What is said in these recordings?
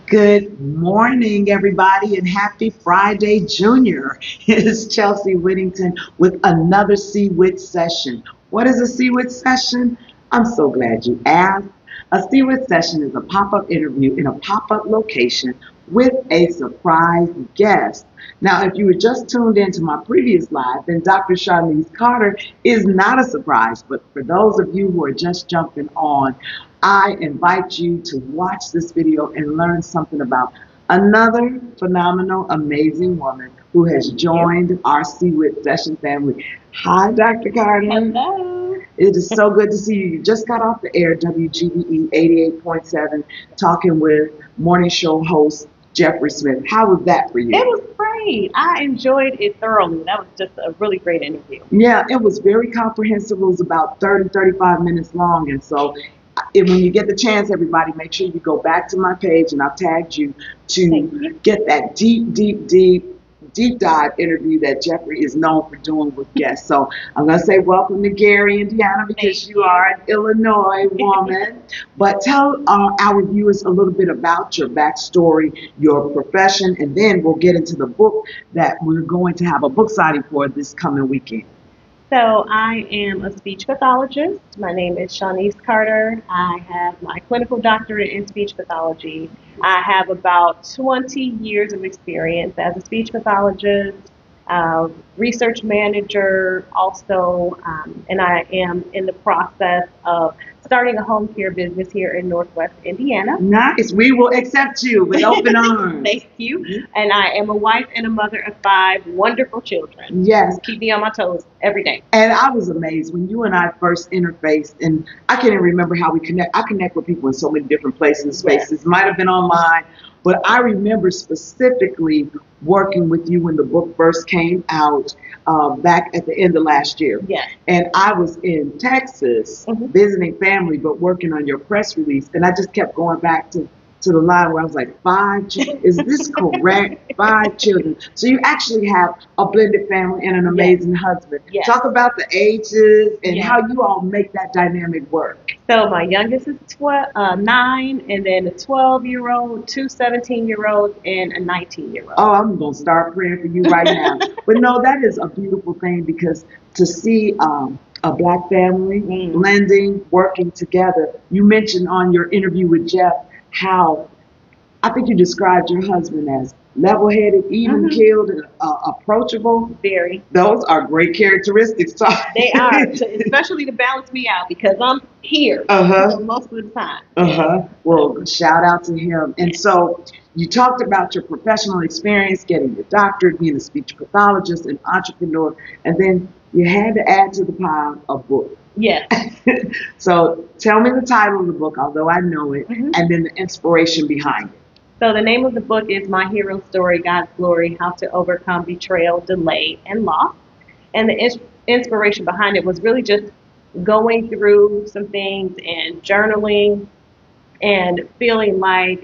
Good morning, everybody, and happy Friday, Junior. It's Chelsea Whittington with another WHITT Session. What is a WHITT Session? I'm so glad you asked. A WHITT Session is a pop-up interview in a pop-up location with a surprise guest. Now, if you were just tuned into my previous live, then Dr. Shawnise Carter is not a surprise, but for those of you who are just jumping on, I invite you to watch this video and learn something about another phenomenal, amazing woman who has joined our WHITT Session family. Hi, Dr. Carter. Hello. It is so good to see you. You just got off the air, WGBE 88.7, talking with morning show host Jeffrey Smith. How was that for you? It was great. I enjoyed it thoroughly. That was just a really great interview. Yeah, it was very comprehensive. It was about 30, 35 minutes long. And so when you get the chance, everybody, make sure you go back to my page, and I've tagged you to get that deep dive interview that Jeffrey is known for doing with guests. So I'm going to say welcome to Gary, Indiana, because you are an Illinois woman. But tell our viewers a little bit about your backstory, your profession, and then we'll get into the book that we're going to have a book signing for this coming weekend. So I am a speech pathologist. My name is Shawnise Carter. I have my clinical doctorate in speech pathology. I have about 20 years of experience as a speech pathologist, research manager also, and I am in the process of starting a home care business here in Northwest Indiana. Nice. We will accept you with open arms. Thank you. And I am a wife and a mother of 5 wonderful children. Yes. Keep me on my toes every day. And I was amazed when you and I first interfaced, and I can't even remember how we connect. I connect with people in so many different places and spaces. Yes. Might have been online, but I remember specifically working with you when the book first came out back at the end of last year. Yes. And I was in Texas visiting family, but working on your press release. And I just kept going back to the line where I was like, 5 children, is this correct? 5 children. So you actually have a blended family and an amazing husband. Yes. Talk about the ages and how you all make that dynamic work. So my youngest is 9, and then a 12-year-old, 2 17-year-olds, and a 19-year-old. Oh, I'm going to start praying for you right now. But no, that is a beautiful thing, because to see a black family blending, working together. You mentioned on your interview with Jeff how I think you described your husband as level-headed, even-keeled, and approachable. Very. Those are great characteristics. They are, especially to balance me out, because I'm here most of the time. Well, shout out to him. And so you talked about your professional experience, getting your doctorate, being a speech pathologist, an entrepreneur, and then you had to add to the pile a book. Yes. So tell me the title of the book, although I know it, and then the inspiration behind it. So the name of the book is My Hero Story, God's Glory, How to Overcome Betrayal, Delay, and Loss. And the inspiration behind it was really just going through some things and journaling and feeling like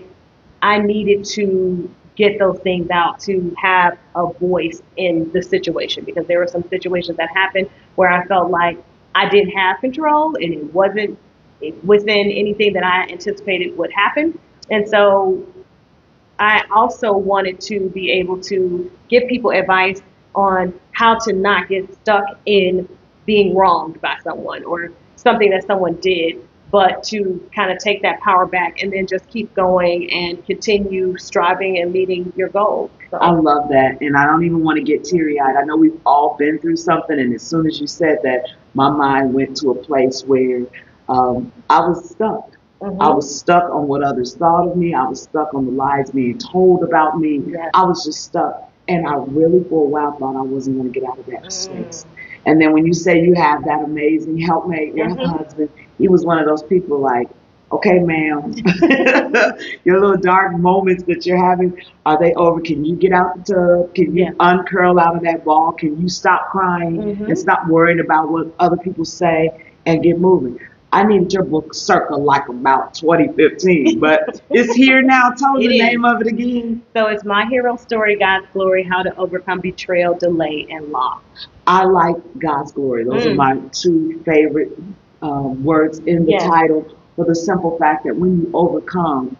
I needed to get those things out to have a voice in the situation, because there were some situations that happened where I felt like I didn't have control, and it wasn't within anything that I anticipated would happen. And so I also wanted to be able to give people advice on how to not get stuck in being wronged by someone or something that someone did, but to kind of take that power back and then just keep going and continue striving and meeting your goals. So. I love that, and I don't even want to get teary-eyed. I know we've all been through something, and as soon as you said that, my mind went to a place where I was stuck. I was stuck on what others thought of me. I was stuck on the lies being told about me. Yes. I was just stuck, and I really for a while thought I wasn't going to get out of that space. And then when you say you have that amazing helpmate, your husband, he was one of those people like, okay, ma'am, your little dark moments that you're having, are they over? Can you get out the tub? Can you uncurl out of that ball? Can you stop crying and stop worrying about what other people say and get moving? I needed your book circa like about 2015, but it's here now. Tell me the name of it again. So it's My Hero Story, God's Glory, How to Overcome Betrayal, Delay, and Loss. I like God's Glory. Those are my 2 favorite words in the title, for the simple fact that when you overcome,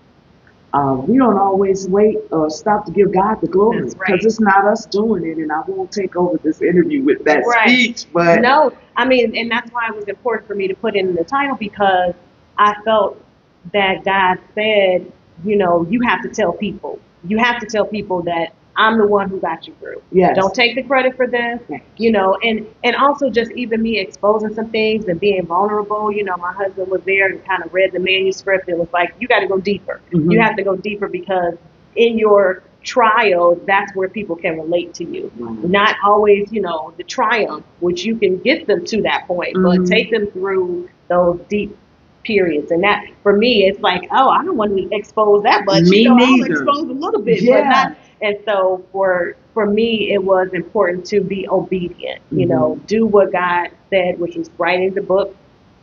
we don't always wait or stop to give God the glory, That's because right. it's not us doing it. And I won't take over this interview with that Right. speech, but No, I mean, and that's why it was important for me to put it in the title, because I felt that God said, you know, you have to tell people. You have to tell people that I'm the one who got you through. yes, Don't take the credit for this, you know, and also just even me exposing some things and being vulnerable. You know, my husband was there and kind of read the manuscript and was like, you got to go deeper. You have to go deeper, because in your trial, that's where people can relate to you. Not always, you know, the triumph, which you can get them to that point, but take them through those deep periods. And that, for me, it's like, oh, I don't want to expose that much. Me you know, I'll neither. expose a little bit, Yeah. but not. And so for me, it was important to be obedient. You know, do what God said, which was writing the book,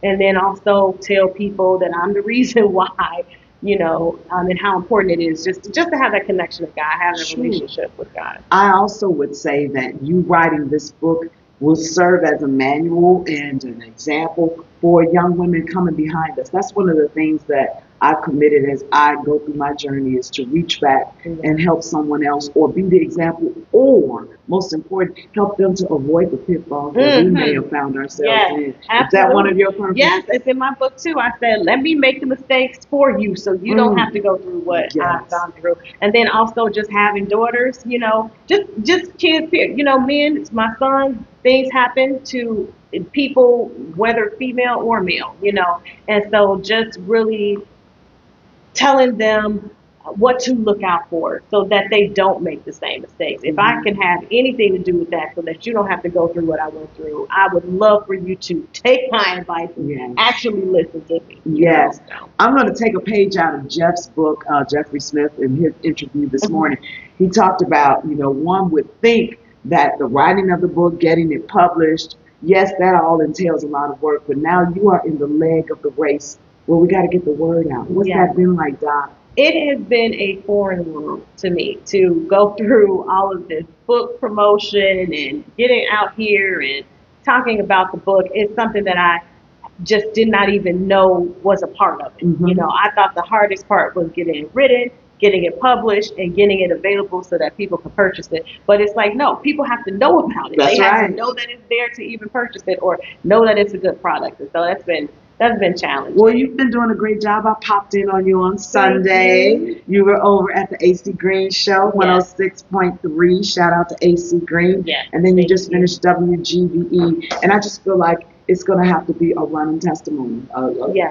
and then also tell people that I'm the reason why, you know, and how important it is just to have that connection with God, have that relationship with God. I also would say that you writing this book will serve as a manual and an example for young women coming behind us. That's one of the things that I've committed as I go through my journey, is to reach back and help someone else, or be the example, or most important, help them to avoid the pitfalls that we may have found ourselves in. Absolutely. Is that one of your purposes? Yes, it's in my book too. I said, let me make the mistakes for you so you don't have to go through what I've gone through. And then also just having daughters, you know, just kids, you know, men, my son, things happen to people, whether female or male, you know, and so just really telling them what to look out for so that they don't make the same mistakes. If I can have anything to do with that so that you don't have to go through what I went through, I would love for you to take my advice and actually listen to me. Yes. I'm going to take a page out of Jeff's book, Jeffrey Smith, in his interview this morning. He talked about, you know, one would think that the writing of the book, getting it published, yes, that all entails a lot of work, but now you are in the leg of the race where we got to get the word out. What's that been like, Doc? It has been a foreign world to me to go through all of this book promotion and getting out here and talking about the book. It's something that I just did not even know was a part of it. You know, I thought the hardest part was getting it written, getting it published, and getting it available so that people could purchase it. But it's like, no, people have to know about it. That's they have right. to know that it's there to even purchase it, or know that it's a good product. And so that's been challenging. Well, you've been doing a great job. I popped in on you on Sunday. You were over at the AC Green Show, 106.3. Shout out to AC Green. Yes. And then you just finished WGBE. And I just feel like it's going to have to be a running testimony.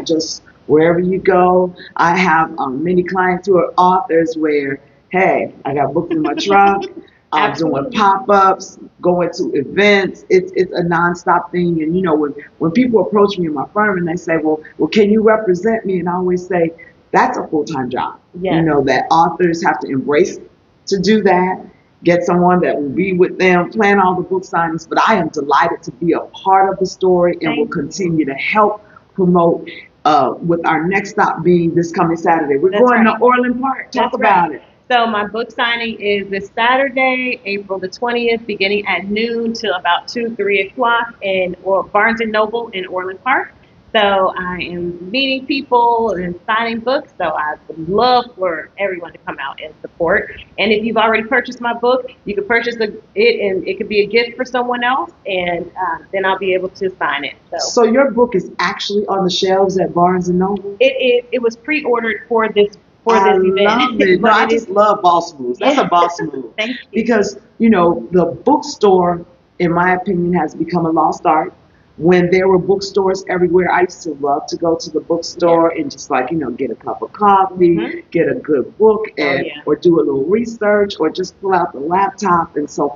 Just wherever you go. I have many clients who are authors where, hey, I got books in my trunk. I'm doing pop-ups, going to events. It's a nonstop thing. And, you know, when people approach me in my firm and they say, well, can you represent me? And I always say, that's a full-time job. You know, that authors have to embrace to do that, get someone that will be with them, plan all the book signings. But I am delighted to be a part of the story and will continue to help promote with our next stop being this coming Saturday. We're going to Orland Park. Talk about it. So my book signing is this Saturday, April the 20th, beginning at noon till about 2, 3 o'clock in Barnes & Noble in Orland Park. So I am meeting people and signing books. So I would love for everyone to come out and support. And if you've already purchased my book, you can purchase it, and it could be a gift for someone else, and then I'll be able to sign it. So your book is actually on the shelves at Barnes & Noble? It was pre-ordered for this event. Love it. No, I just love boss moves. That's a boss move. Thank you. Because, you know, the bookstore, in my opinion, has become a lost art. When there were bookstores everywhere, I used to love to go to the bookstore and just, like, you know, get a cup of coffee, get a good book, and or do a little research, or just pull out the laptop. And so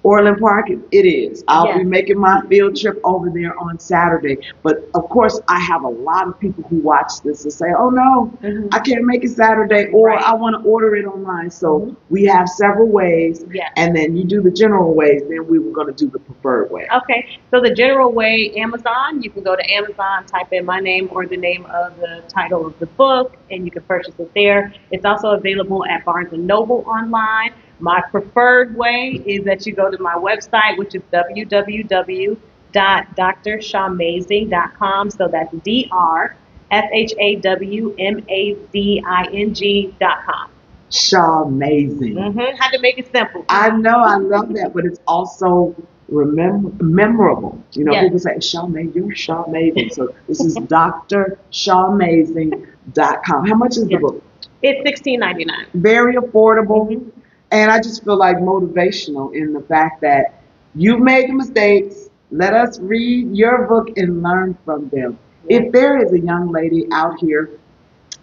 Orland Park, it is. I'll be making my field trip over there on Saturday. But, of course, I have a lot of people who watch this and say, oh, no, I can't make it Saturday, or I want to order it online. So we have several ways, and then you do the general ways, then we were going to do the preferred way. Okay. So the general way, Amazon, you can go to Amazon, type in my name or the name of the title of the book, and you can purchase it there. It's also available at Barnes & Noble online. My preferred way is that you go to my website, which is www.drshamazing.com. So that's DRSHAWMAZING.com. SHAWMAZING.com. Shawamazing. Had to make it simple. I know, I love that, but it's also memorable. You know, Yes. people say, Shawamazing, you're Shawamazing. So this is drshawamazing.com. How much is the Yes. book? It's $16.99. Very affordable. And I just feel like motivational in the fact that you've made the mistakes. Let us read your book and learn from them. If there is a young lady out here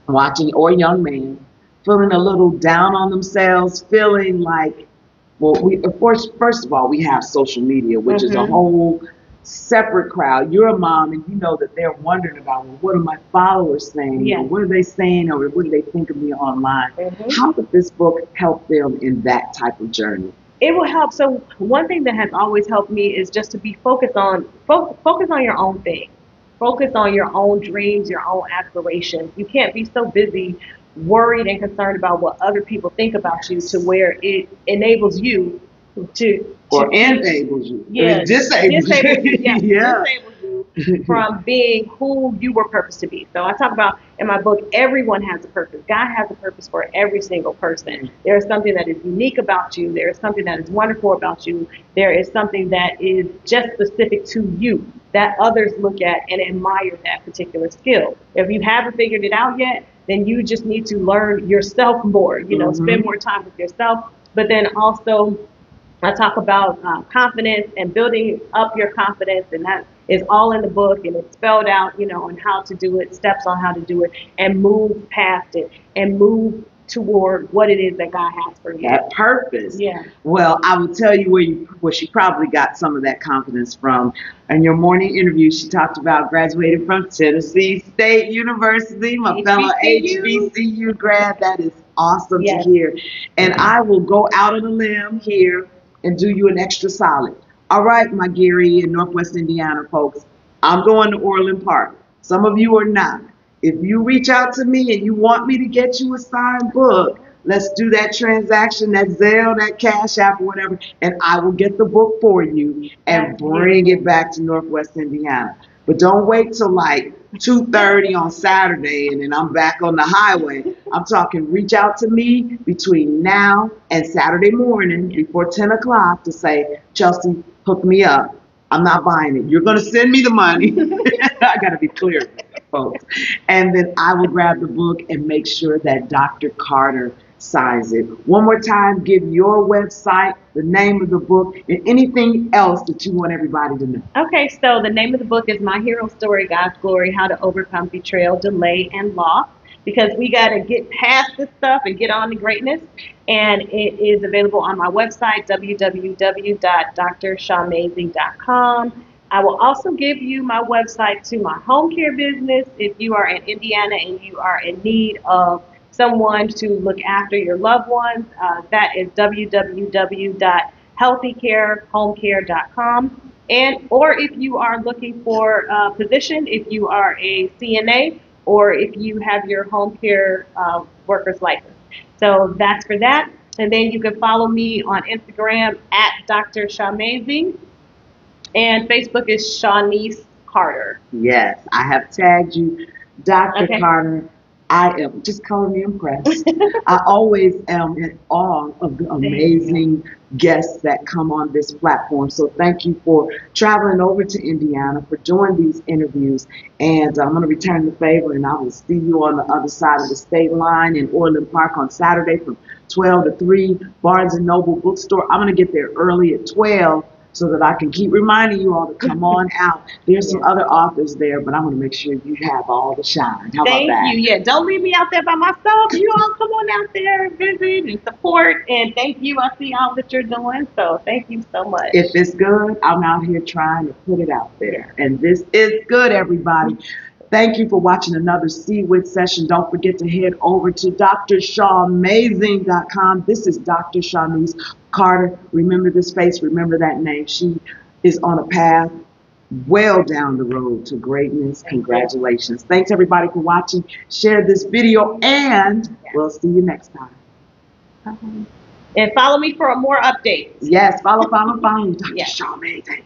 watching, or a young man feeling a little down on themselves, feeling like, well, we of course, first of all, we have social media, which is a whole separate crowd. You're a mom, and you know that they're wondering about, well, what are my followers saying? Yes. Or what are they saying, or what do they think of me online? How did this book help them in that type of journey? It will help. So one thing that has always helped me is just to be focused on focus on your own thing. Focus on your own dreams, your own aspirations. You can't be so busy worried and concerned about what other people think about you to where it enables you to Or enables you. Yeah, I mean, disables you. disables you from being who you were purposed to be. So I talk about in my book, everyone has a purpose. God has a purpose for every single person. There is something that is unique about you. There is something that is wonderful about you. There is something that is just specific to you that others look at and admire that particular skill. If you haven't figured it out yet, then you just need to learn yourself more, spend more time with yourself, but then also I talk about confidence and building up your confidence, and that is all in the book, and it's spelled out, on how to do it, steps on how to do it, and move past it, and move toward what it is that God has for you. That purpose. Yeah. Well, I will tell you where she probably got some of that confidence from. In your morning interview, she talked about graduating from Tennessee State University, my fellow HBCU grad. That is awesome to hear. And I will go out on a limb here and do you an extra solid. All right, my Gary in Northwest Indiana folks, I'm going to Orland Park. Some of you are not. If you reach out to me and you want me to get you a signed book, let's do that transaction, that Zelle, that Cash App, or whatever, and I will get the book for you and bring it back to Northwest Indiana. But don't wait till like 2:30 on Saturday and then I'm back on the highway. I'm talking reach out to me between now and Saturday morning before 10 o'clock to say, Chelsea, hook me up. I'm not buying it. You're going to send me the money. I got to be clear, folks. And then I will grab the book and make sure that Dr. Carter signs it. One more time, give your website, the name of the book, and anything else that you want everybody to know. Okay, so the name of the book is My Hero Story, God's Glory, How to Overcome Betrayal, Delay, and Loss. Because we got to get past this stuff and get on to greatness. And it is available on my website, www.drshawamazing.com. I will also give you my website to my home care business if you are in Indiana and you are in need of someone to look after your loved ones. That is www.healthycarehomecare.com. Or if you are looking for a position, if you are a CNA, or if you have your home care worker's license. So that's for that. And then you can follow me on Instagram at Dr. Shawamazing, and Facebook is Shawnise Carter. Yes, I have tagged you, Dr. Carter. I am just calling me impressed. I always am in awe of the amazing guests that come on this platform. So thank you for traveling over to Indiana, for doing these interviews. And I'm going to return the favor, and I will see you on the other side of the state line in Orland Park on Saturday from 12 to 3, Barnes & Noble bookstore. I'm going to get there early at 12. So that I can keep reminding you all to come on out. There's some other authors there, but I'm going to make sure you have all the shine. How about that? Thank you. Yeah, don't leave me out there by myself. You all come on out there and visit and support. And thank you. I see all that you're doing. So thank you so much. If it's good, I'm out here trying to put it out there. And this is good, everybody. Thank you for watching another WHITT session. Don't forget to head over to drshawamazing.com. This is Dr. Shawnise Carter. Remember this face, remember that name. She is on a path well down the road to greatness. Congratulations. Thanks everybody for watching. Share this video and we'll see you next time. And follow me for more updates. Yes, follow Dr. Shawnise.